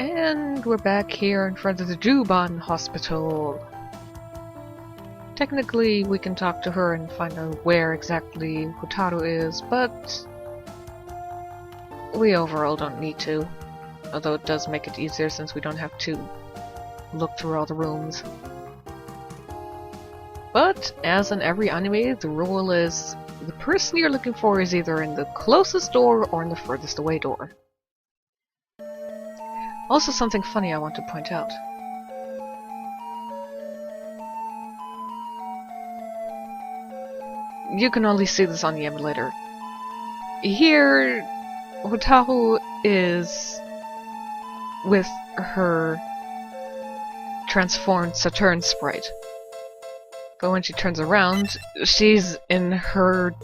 And we're back here in front of the Juban Hospital. Technically, we can talk to her and find out where exactly Hotaru is, but we overall don't need to. Although it does make it easier since we don't have to look through all the rooms. But, as in every anime, the rule is the person you're looking for is either in the closest door or in the furthest away door. Also, something funny I want to point out. You can only see this on the emulator. Here, Hotaru is with her transformed Saturn sprite. But when she turns around, she's in her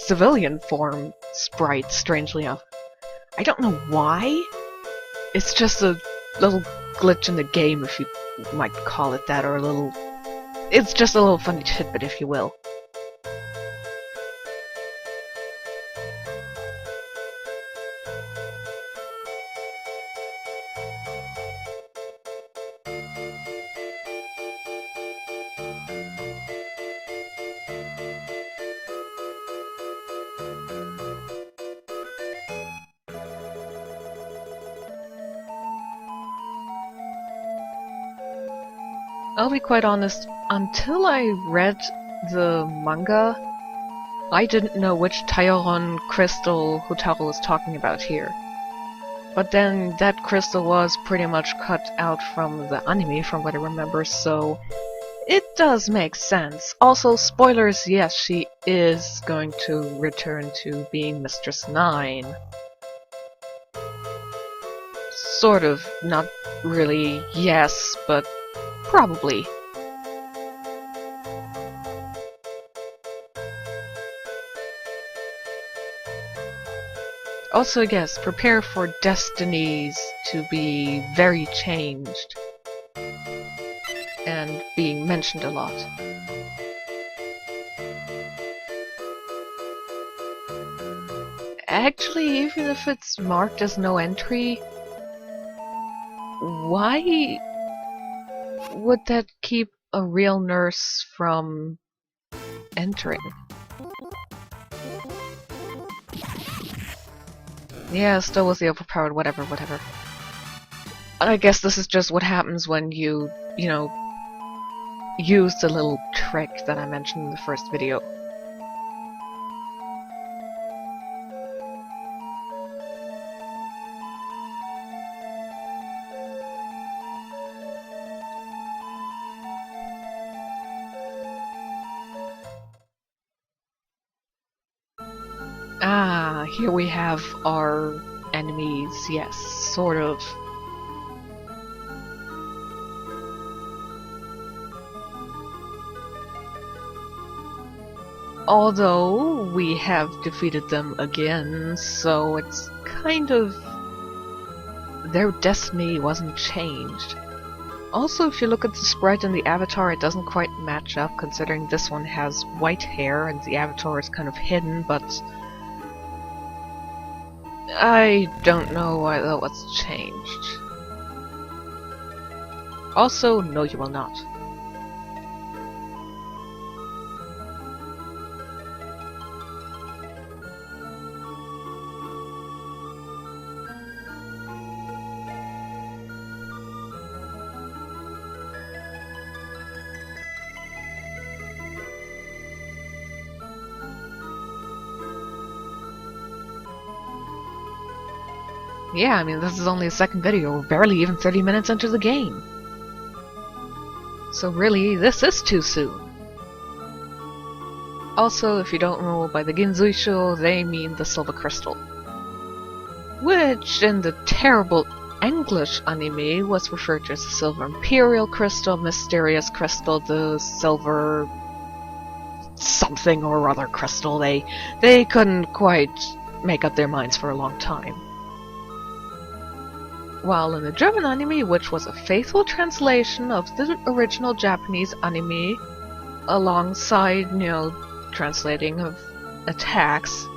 civilian form sprite, strangely enough. I don't know why. It's just a little glitch in the game, if you might call it that, or a little... It's just a little funny tidbit, if you will. I'll be quite honest, until I read the manga, I didn't know which Tairon crystal Hotaru was talking about here. But then that crystal was pretty much cut out from the anime, from what I remember, so it does make sense. Also, spoilers, yes, she is going to return to being Mistress 9. Sort of, not really yes, but probably. Also, yes, prepare for destinies to be very changed and being mentioned a lot. Actually, even if it's marked as no entry, why would that keep a real nurse from entering? Yeah, still with the overpowered, whatever. I guess this is just what happens when you know, use the little trick that I mentioned in the first video. Ah, here we have our enemies, yes, sort of. Although, we have defeated them again, so it's kind of... their destiny wasn't changed. Also, if you look at the sprite and the avatar, it doesn't quite match up, considering this one has white hair and the avatar is kind of hidden, but... I don't know why that was changed. Also, no you will not. Yeah, I mean, this is only a second video, we're barely even 30 minutes into the game. So really, this is too soon. Also, if you don't know, by the Ginzuisho, they mean the Silver Crystal. Which, in the terrible English anime, was referred to as the Silver Imperial Crystal, Mysterious Crystal, the Silver... something or other crystal. They couldn't quite make up their minds for a long time. While in the German anime, which was a faithful translation of the original Japanese anime, alongside, translating of attacks,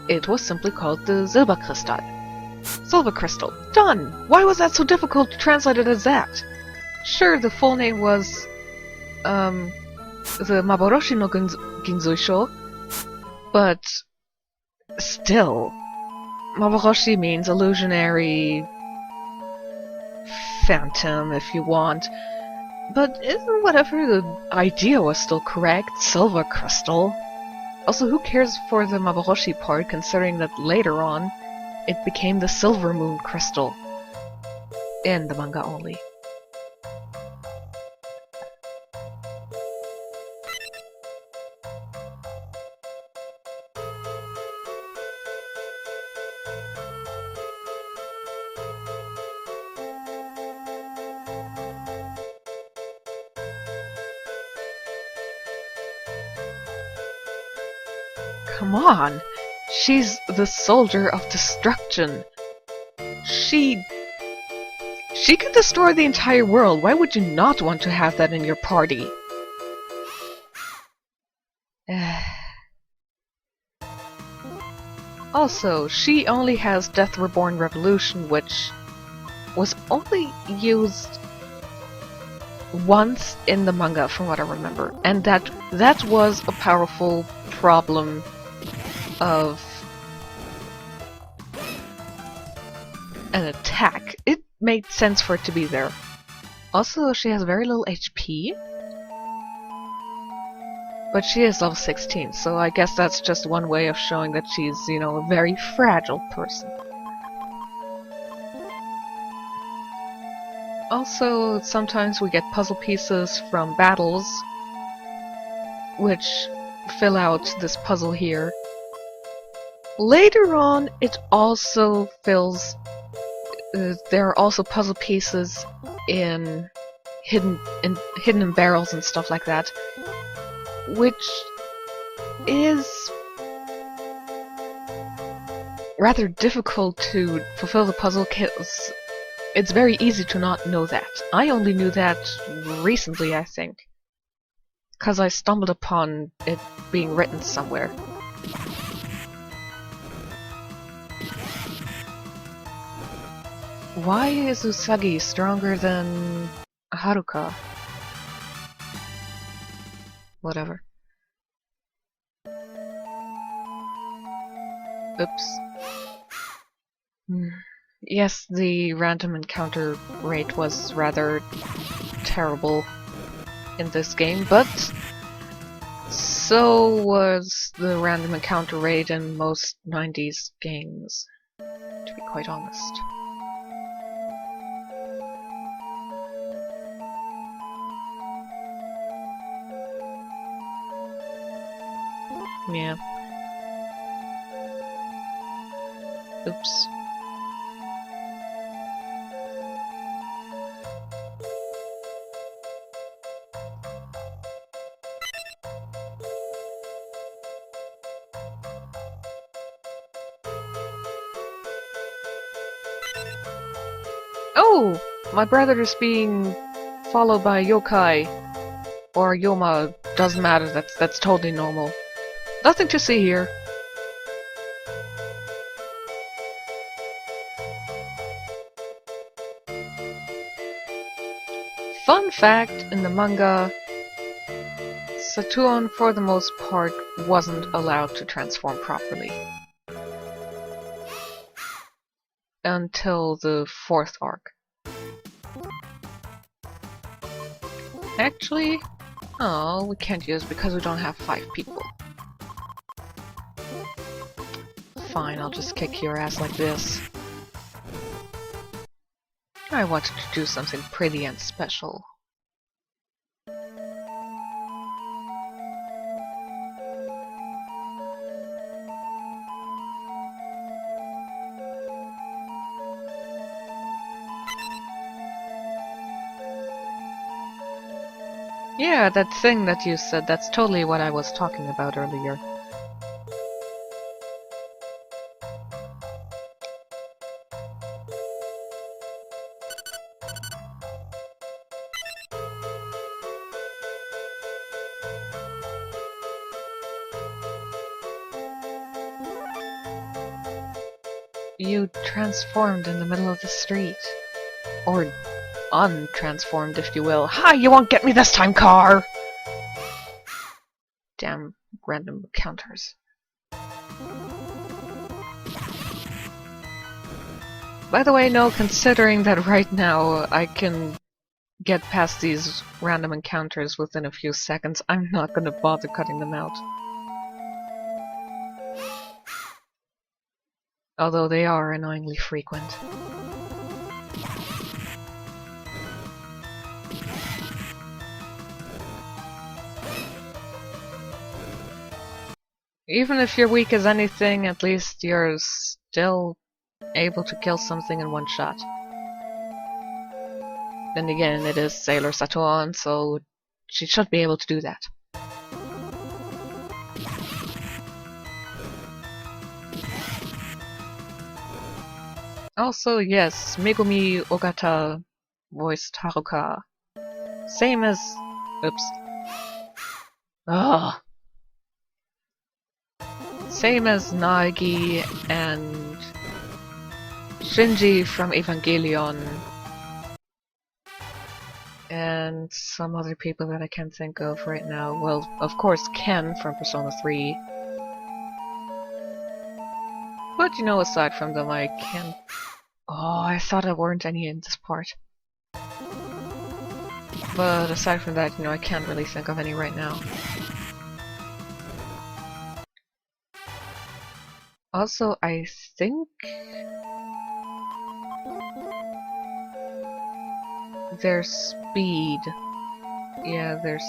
it was simply called the Silberkristall. Silver crystal. Done! Why was that so difficult to translate it as that? Sure, the full name was, the Maboroshi no Ginzuisho, but still, Maboroshi means illusionary phantom, if you want. But isn't whatever the idea was still correct? Silver crystal. Also, who cares for the Maboroshi part, considering that later on, it became the Silver Moon crystal. In the manga only. Come on! She's the soldier of destruction. She could destroy the entire world. Why would you not want to have that in your party? Also, she only has Death Reborn Revolution, which was only used once in the manga, from what I remember. And that was a powerful problem of an attack. It made sense for it to be there. Also, she has very little HP. But she is level 16, so I guess that's just one way of showing that she's, you know, a very fragile person. Also, sometimes we get puzzle pieces from battles, which fill out this puzzle here. Later on, it also fills... there are also puzzle pieces hidden in barrels and stuff like that, which is rather difficult to fulfill the puzzle because it's very easy to not know that. I only knew that recently, I think, because I stumbled upon it being written somewhere. Why is Usagi stronger than Haruka? Whatever. Oops. Yes, the random encounter rate was rather terrible in this game, but so was the random encounter rate in most 90s games, to be quite honest. Yeah. Oops. Oh! My brother is being followed by yokai. Or Yoma, doesn't matter, that's totally normal. Nothing to see here. Fun fact, in the manga, Saturn, for the most part, wasn't allowed to transform properly. Until the 4th arc. Actually, oh, we can't use it because we don't have 5 people. Fine, I'll just kick your ass like this. I wanted to do something pretty and special. Yeah, that thing that you said, that's totally what I was talking about earlier. you transformed in the middle of the street. Or untransformed, if you will. Ha! You won't get me this time, car! Damn random encounters. By the way, no, considering that right now I can get past these random encounters within a few seconds, I'm not gonna bother cutting them out. Although they are annoyingly frequent. Even if you're weak as anything, at least you're still able to kill something in one shot. Then again, it is Sailor Saturn, so she should be able to do that. Also, yes, Megumi Ogata voiced Haruka. Same as... Oops. Ugh. Same as Nagi and Shinji from Evangelion. And some other people that I can't think of right now. Well, of course, Ken from Persona 3. But, you know, aside from them, I can't... Oh, I thought there weren't any in this part. But aside from that, you know, I can't really think of any right now. Also, I think... their speed. Yeah, their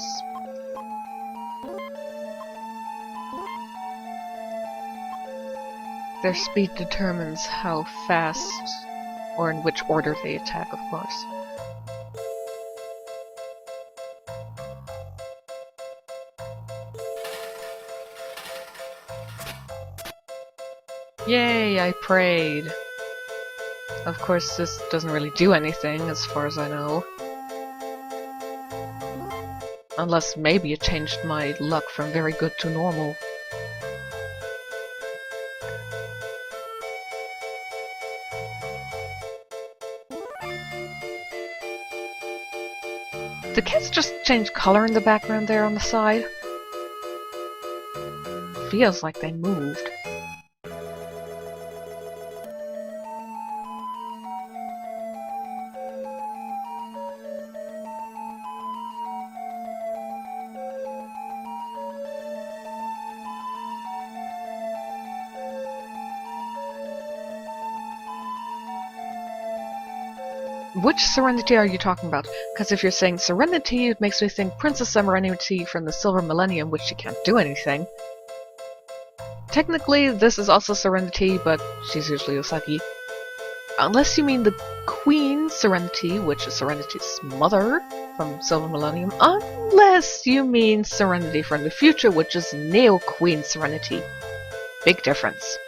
speed determines how fast, or in which order they attack, of course. Yay, I prayed! Of course, this doesn't really do anything, as far as I know. Unless maybe it changed my luck from very good to normal. The kids just change color in the background there on the side. Feels like they moved. Which Serenity are you talking about? Because if you're saying Serenity, it makes me think Princess Serenity from the Silver Millennium, which she can't do anything. Technically, this is also Serenity, but she's usually Usagi. Unless you mean the Queen Serenity, which is Serenity's mother from Silver Millennium. Unless you mean Serenity from the future, which is Neo Queen Serenity. Big difference.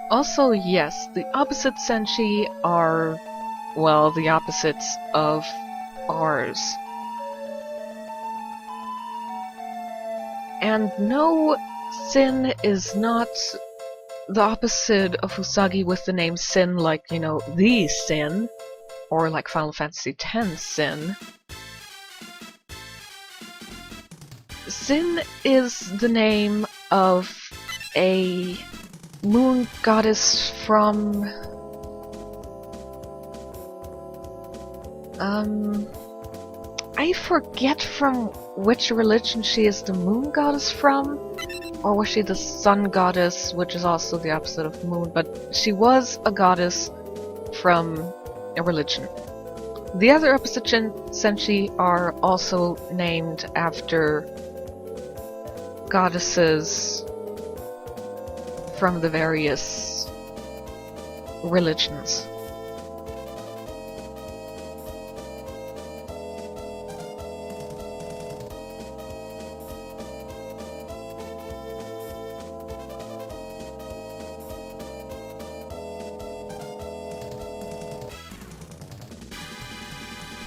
Also, yes, the opposite Senshi are, well, the opposites of ours. And no, Sin is not the opposite of Usagi with the name Sin, like, you know, the Sin, or like Final Fantasy X Sin. Sin is the name of a moon goddess from... I forget from which religion she is the moon goddess from, or was she the sun goddess, which is also the opposite of moon, but she was a goddess from a religion. The other opposite Senshi are also named after goddesses from the various religions.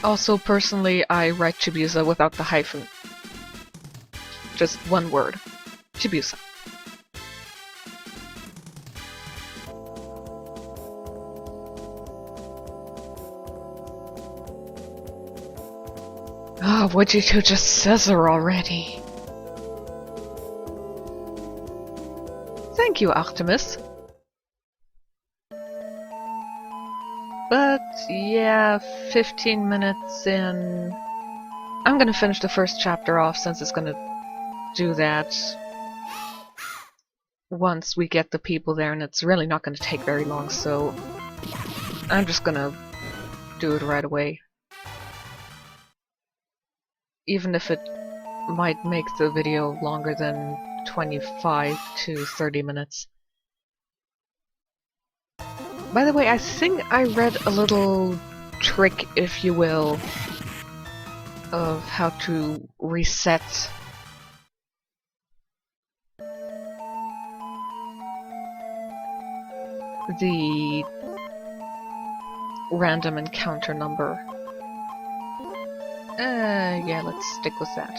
Also, personally, I write Chibiusa without the hyphen. Just one word. Chibiusa. Ah, would you two just scissor already? Thank you, Optimus. But, yeah, 15 minutes in... I'm gonna finish the first chapter off since it's gonna do that once we get the people there, and it's really not gonna take very long, so I'm just gonna do it right away. Even if it might make the video longer than 25 to 30 minutes. By the way, I think I read a little trick, if you will, of how to reset the random encounter number. Yeah, let's stick with that.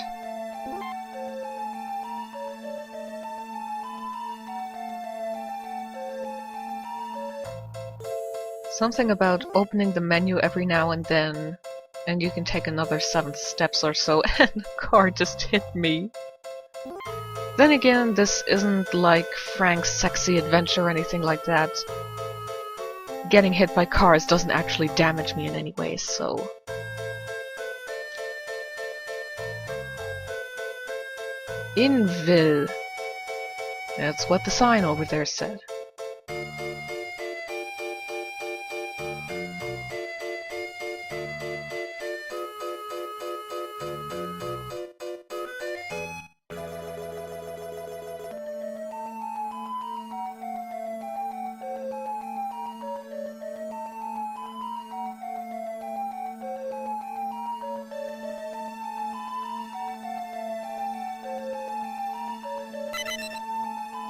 Something about opening the menu every now and then, and you can take another 7 steps or so, and the car just hit me. Then again, this isn't like Frank's Sexy Adventure or anything like that. Getting hit by cars doesn't actually damage me in any way, so... Invil. That's what the sign over there said.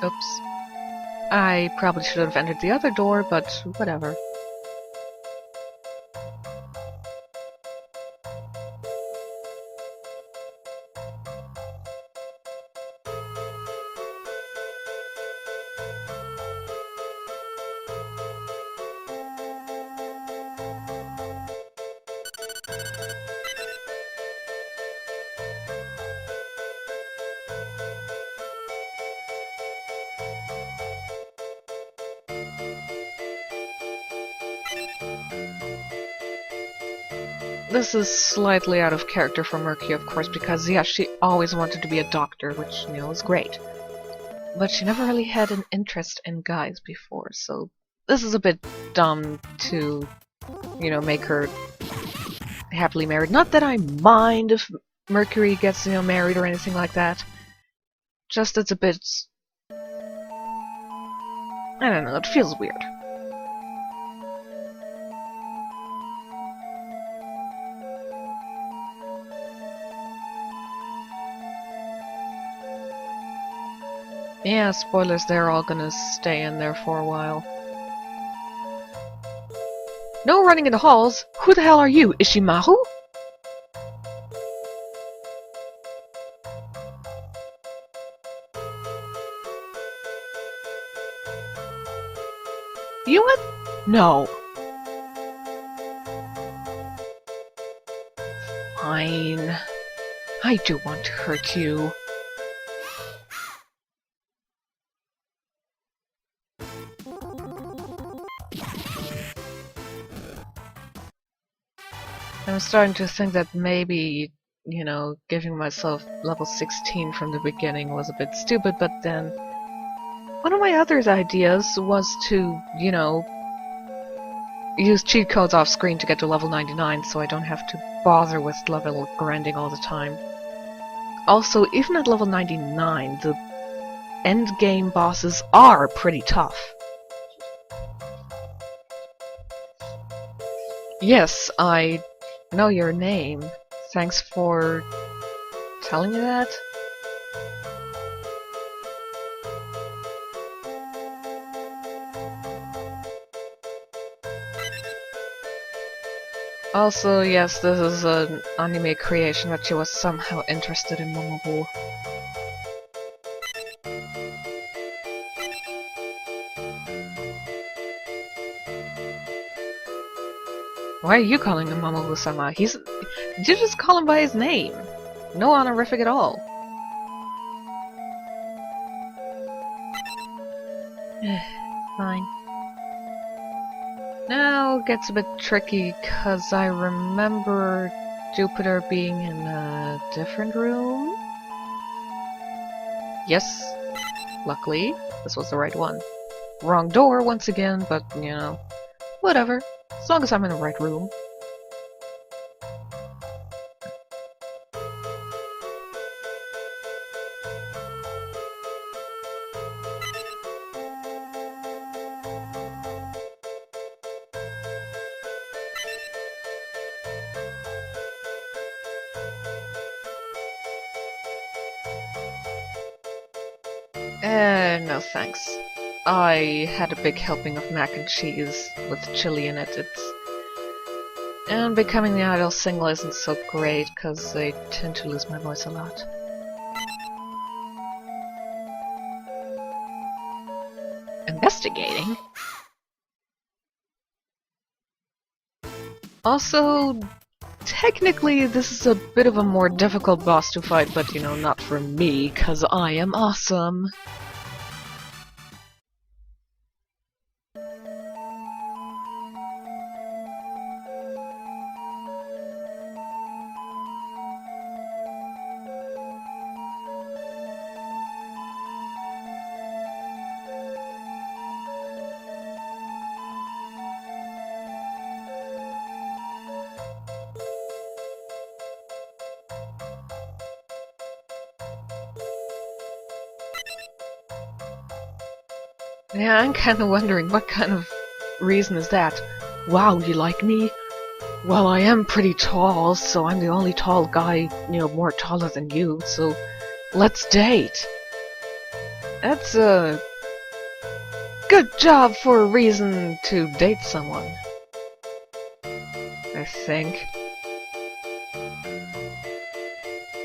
Oops. I probably should have entered the other door, but whatever. This is slightly out of character for Murky, of course, because, yeah, she always wanted to be a doctor, which, you know, is great. But she never really had an interest in guys before, so this is a bit dumb to, you know, make her happily married. Not that I mind if Mercury gets, you know, married or anything like that. Just it's a bit... I don't know, it feels weird. Yeah, spoilers, they're all gonna stay in there for a while. No running in the halls! Who the hell are you, Ishimaru? You what? No. Fine. I do want to hurt you. I'm starting to think that maybe, you know, giving myself level 16 from the beginning was a bit stupid, but then one of my other ideas was to, you know, use cheat codes off screen to get to level 99 so I don't have to bother with level grinding all the time. Also, even at level 99, the endgame bosses are pretty tough. Yes, I know your name. Thanks for telling me that. Also, yes, this is an anime creation that she was somehow interested in Mammaloose. Why are you calling him Mammaloose-sama? Did you just call him by his name? No honorific at all. Fine. Now it gets a bit tricky, cause I remember Jupiter being in a different room? Yes, luckily, this was the right one. Wrong door once again, but, you know, whatever. As long as I'm in the right room. No thanks. I had a big helping of mac and cheese with chili in it. And becoming the idol single isn't so great, cause I tend to lose my voice a lot. Investigating? Also, technically this is a bit of a more difficult boss to fight, but you know, not for me, cause I am awesome. Yeah, I'm kinda wondering, what kind of reason is that? Wow, you like me? Well, I am pretty tall, so I'm the only tall guy, you know, more taller than you, so let's date. That's a good job for a reason to date someone, I think.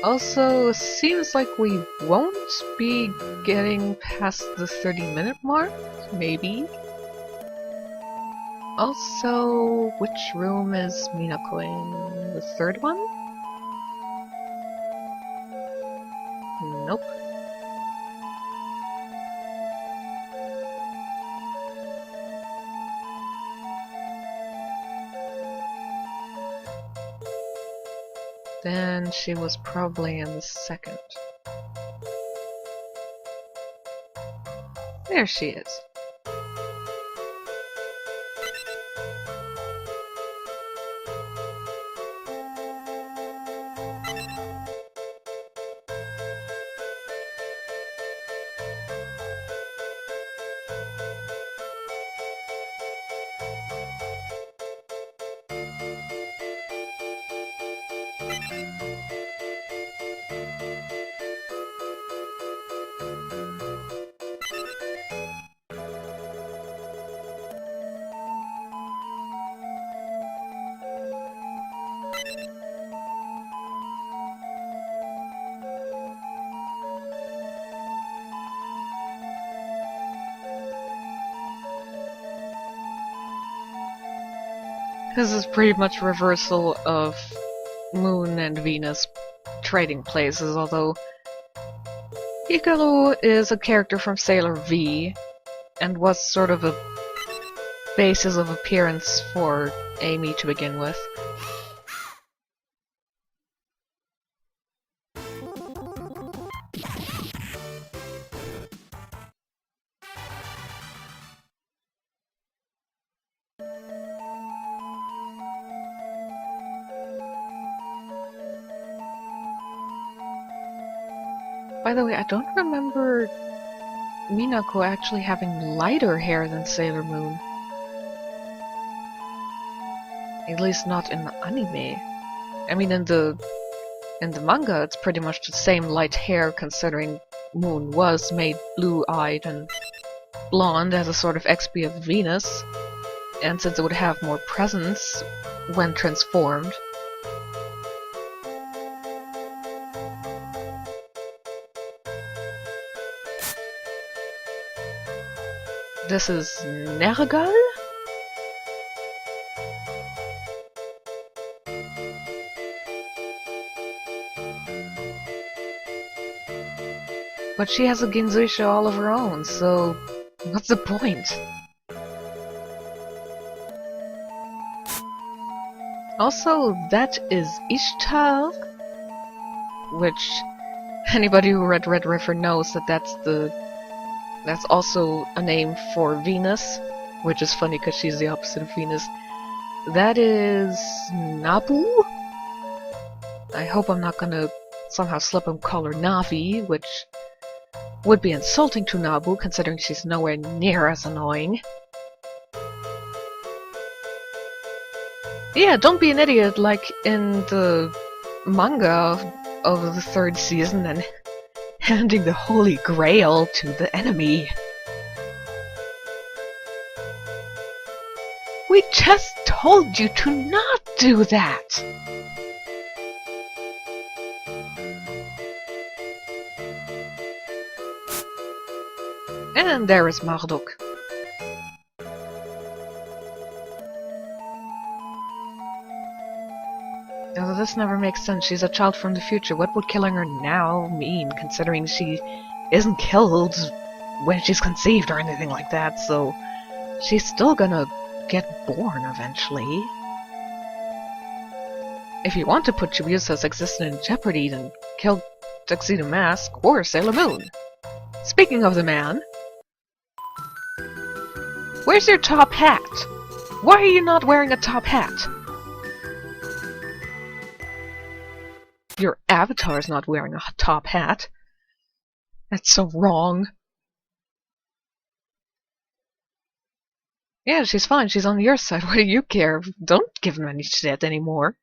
Also, seems like we won't be getting past the 30-minute mark, maybe? Also, which room is Minako in? The third one? Nope. Then she was probably in the second. There she is. This is pretty much reversal of Moon and Venus trading places, although Hikaru is a character from Sailor V and was sort of a basis of appearance for Amy to begin with. By the way, I don't remember Minako actually having lighter hair than Sailor Moon. At least not in the anime. I mean, in the manga, it's pretty much the same light hair, considering Moon was made blue-eyed and blonde as a sort of XP of Venus. And since it would have more presence, when transformed. This is Nergal? But she has a Genzuisha all of her own, so what's the point? Also, that is Ishtar, which anybody who read Red River knows that that's also a name for Venus, which is funny because she's the opposite of Venus. That is Nabu? I hope I'm not gonna somehow slip and call her Navi, which would be insulting to Nabu, considering she's nowhere near as annoying. Yeah, don't be an idiot like in the manga of the 3rd season and handing the Holy Grail to the enemy. We just told you to not do that! And there is Marduk. Although this never makes sense, she's a child from the future. What would killing her now mean, considering she isn't killed when she's conceived or anything like that, so she's still gonna get born eventually. If you want to put Chibiusa's existence in jeopardy, then kill Tuxedo Mask or Sailor Moon. Speaking of the man, where's your top hat? Why are you not wearing a top hat? Your avatar's not wearing a top hat. That's so wrong. Yeah, she's fine. She's on your side. What do you care? Don't give him any shit anymore.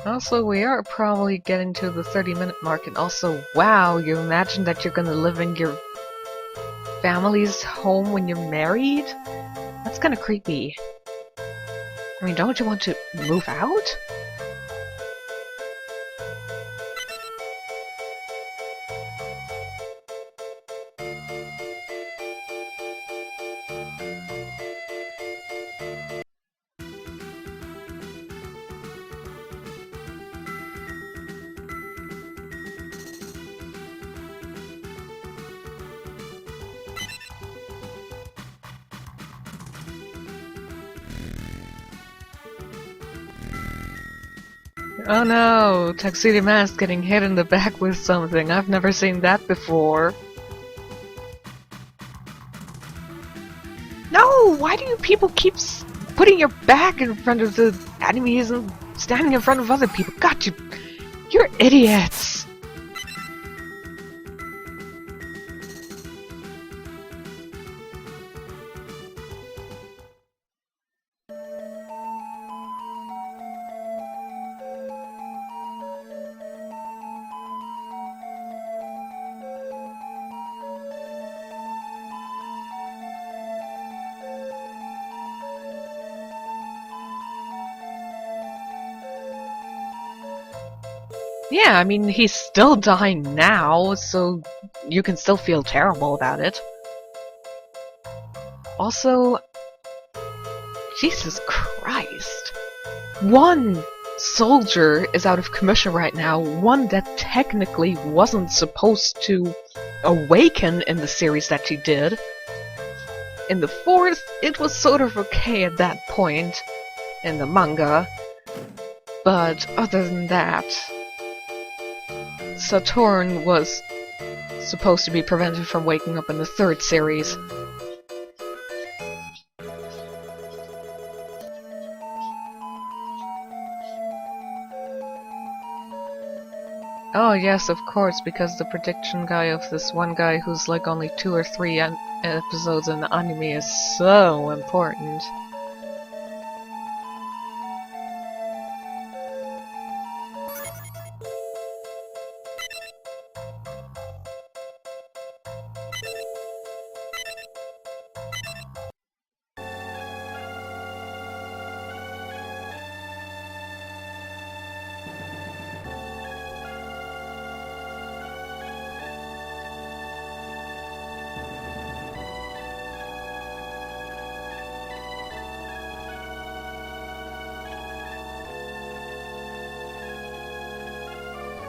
Also, we are probably getting to the 30-minute mark, and also, wow, you imagine that you're gonna live in your family's home when you're married? That's kinda creepy. I mean, don't you want to move out? Oh no, Tuxedo Mask getting hit in the back with something. I've never seen that before. No! Why do you people keep putting your back in front of the enemies and standing in front of other people? God, you're idiots! Yeah, I mean, he's still dying now, so you can still feel terrible about it. Also, Jesus Christ. One soldier is out of commission right now, one that technically wasn't supposed to awaken in the series that she did. In the fourth, it was sort of okay at that point in the manga, but other than that, Saturn was supposed to be prevented from waking up in the third series. Oh yes, of course, because the prediction guy of this one guy who's like only 2 or 3 episodes in the anime is so important.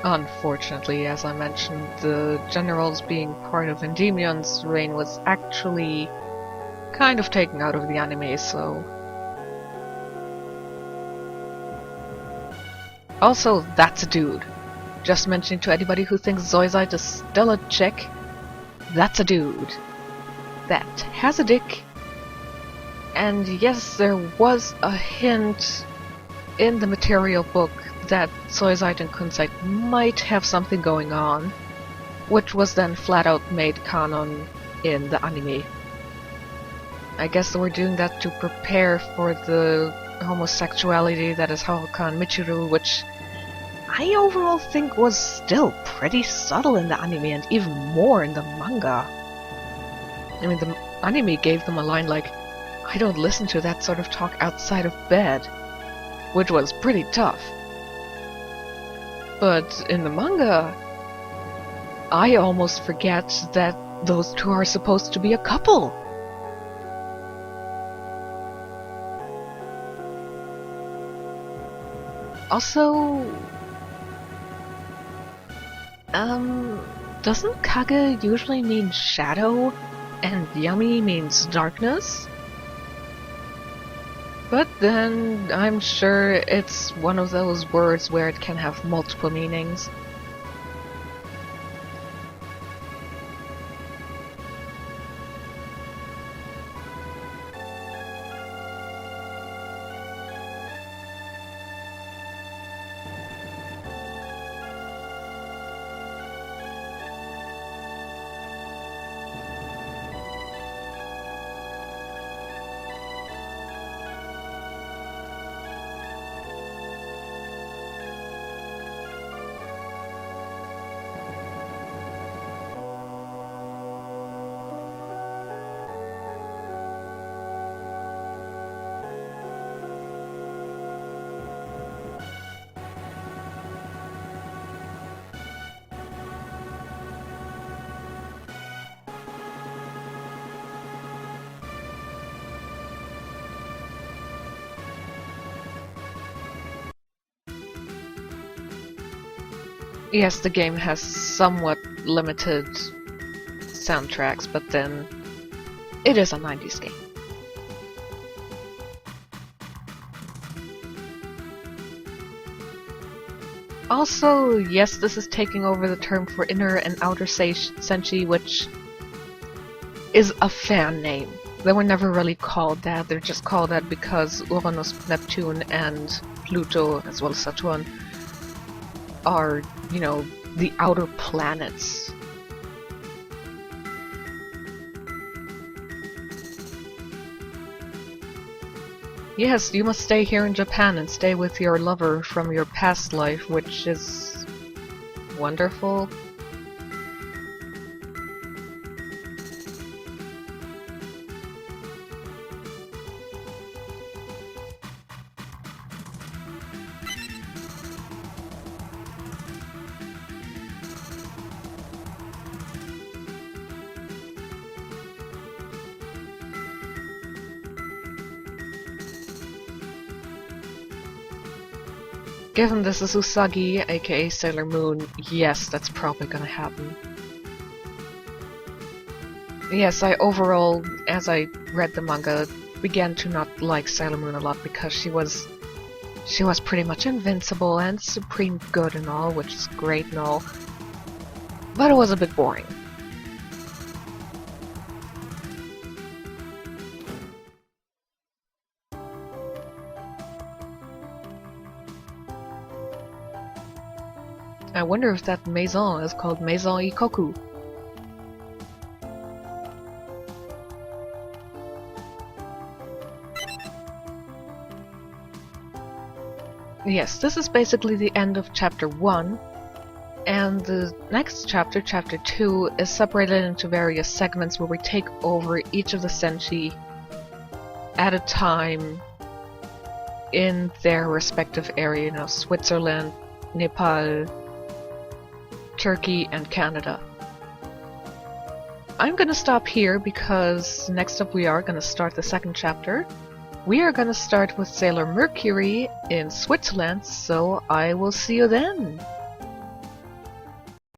Unfortunately, as I mentioned, the generals being part of Endymion's reign was actually kind of taken out of the anime, so... Also, that's a dude. Just mentioning to anybody who thinks Zoisite is still a chick, that's a dude. That has a dick. And yes, there was a hint in the material book that Zoisite and Kunzite might have something going on, which was then flat out made canon in the anime. I guess they were doing that to prepare for the homosexuality that is Haruka and Michiru, which I overall think was still pretty subtle in the anime and even more in the manga. I mean, the anime gave them a line like, "I don't listen to that sort of talk outside of bed," which was pretty tough. But in the manga, I almost forget that those two are supposed to be a couple. Also, doesn't Kage usually mean shadow, and Yami means darkness? But then, I'm sure it's one of those words where it can have multiple meanings. Yes, the game has somewhat limited soundtracks, but then it is a 90s game. Also, yes, this is taking over the term for inner and outer Senshi, which is a fan name. They were never really called that, they're just called that because Uranus, Neptune, and Pluto, as well as Saturn, are, you know, the outer planets. Yes, you must stay here in Japan and stay with your lover from your past life, which is wonderful. Given this is Usagi, aka Sailor Moon, yes, that's probably gonna happen. Yes, I overall, as I read the manga, began to not like Sailor Moon a lot because she was pretty much invincible and supreme good and all, which is great and all, but it was a bit boring. I wonder if that maison is called Maison Ikoku. Yes, this is basically the end of chapter 1, and the next chapter, chapter 2, is separated into various segments where we take over each of the Senshi at a time in their respective area, you know, Switzerland, Nepal, Turkey, and Canada. I'm gonna stop here because next up we are gonna start the second chapter. We are gonna start with Sailor Mercury in Switzerland, so I will see you then!